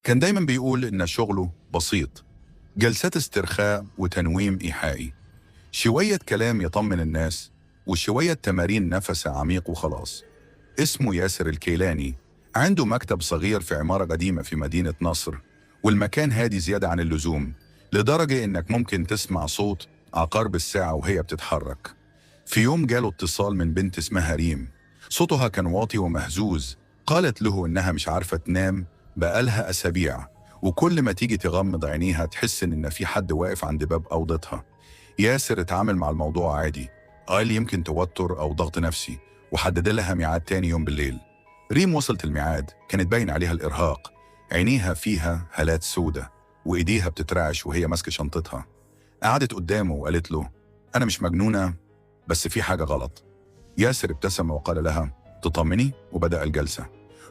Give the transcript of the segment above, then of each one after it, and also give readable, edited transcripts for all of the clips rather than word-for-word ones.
كان دايما بيقول إن شغله بسيط، جلسات استرخاء وتنويم إيحائي، شوية كلام يطمن الناس وشوية تمارين نفس عميق وخلاص. اسمه ياسر الكيلاني، عنده مكتب صغير في عمارة قديمة في مدينة نصر، والمكان هادي زيادة عن اللزوم، لدرجة إنك ممكن تسمع صوت عقارب الساعة وهي بتتحرك. في يوم جاله اتصال من بنت اسمها ريم، صوتها كان واطي ومهزوز. قالت له إنها مش عارفة تنام بقالها أسابيع، وكل ما تيجي تغمض عينيها تحس إن في حد واقف عند باب أوضتها. ياسر اتعامل مع الموضوع عادي، قال يمكن توتر أو ضغط نفسي، وحدد لها ميعاد تاني يوم بالليل. ريم وصلت الميعاد، كانت باين عليها الإرهاق، عينيها فيها هالات سودة وإيديها بتترعش وهي ماسكة شنطتها. قعدت قدامه وقالت له: أنا مش مجنونة، بس في حاجة غلط. ياسر ابتسم وقال لها: تطمني؟ وبدأ الجلسة.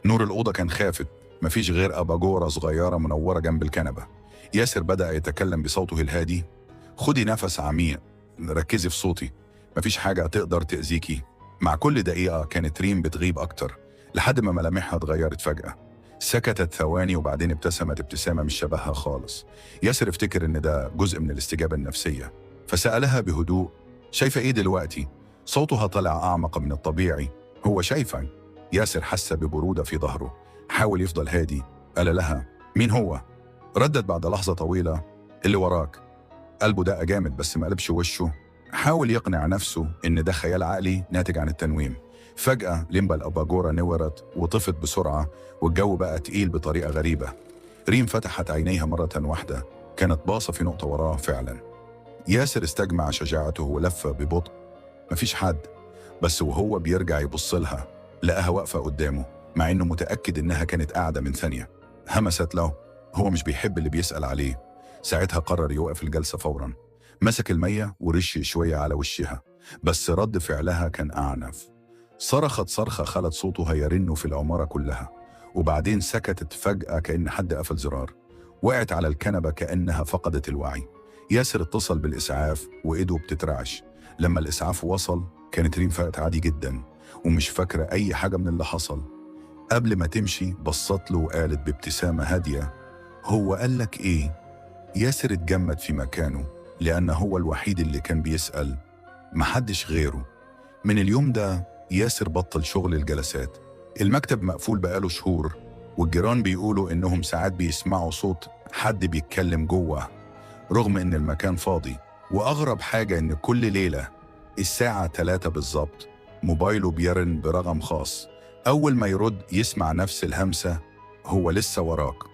نور الأوضة كان خافت، مفيش غير أباجورة صغيرة منورة جنب الكنبة. ياسر بدأ يتكلم بصوته الهادي: خدي نفس عميق، ركزي في صوتي، مفيش حاجة تقدر تأذيكي. مع كل دقيقة كانت ريم بتغيب أكتر، لحد ما ملامحها اتغيرت فجأة. سكتت ثواني وبعدين ابتسمت ابتسامة مش شبهها خالص. ياسر افتكر إن ده جزء من الاستجابة النفسية، فسألها بهدوء: شايفة إيه دلوقتي؟ صوتها طلع أعمق من الطبيعي: هو شايفك. ياسر حس ببرودة في ظهره، حاول يفضل هادي. قال لها: مين هو؟ ردت بعد لحظة طويلة: اللي وراك. قلبه دق جامد بس ما قلبش وشه، حاول يقنع نفسه إن ده خيال عقلي ناتج عن التنويم. فجأة لمبة الأباجورة نورت وطفت بسرعة، والجو بقى تقيل بطريقة غريبة. ريم فتحت عينيها مرة واحدة، كانت باصة في نقطة وراه فعلا. ياسر استجمع شجاعته ولف ببطء. مفيش حد، بس وهو بيرجع يبص لها لقاها واقفة قدامه، مع إنه متأكد إنها كانت قاعدة من ثانية. همست له، هو مش بيحب اللي بيسأل عليه. ساعتها قرر يوقف الجلسة فورا، مسك المية ورش شوية على وشها، بس رد فعلها كان أعنف. صرخت صرخة خلت صوتها يرن في العمارة كلها، وبعدين سكتت فجأة كأن حد قفل زرار. وقعت على الكنبة كأنها فقدت الوعي. ياسر اتصل بالإسعاف وإيده بتترعش. لما الإسعاف وصل كانت ريم فاقت عادي جدا ومش فاكرة أي حاجة من اللي حصل. قبل ما تمشي بصت له وقالت بابتسامة هادية: هو قالك إيه؟ ياسر اتجمد في مكانه، لأن هو الوحيد اللي كان بيسأل، محدش غيره. من اليوم ده ياسر بطل شغل الجلسات. المكتب مقفول بقاله شهور، والجيران بيقولوا إنهم ساعات بيسمعوا صوت حد بيتكلم جوه، رغم إن المكان فاضي. وأغرب حاجة إن كل ليلة الساعة 3 بالظبط موبايله بيرن برقم خاص، أول ما يرد يسمع نفس الهمسة: هو لسه وراك.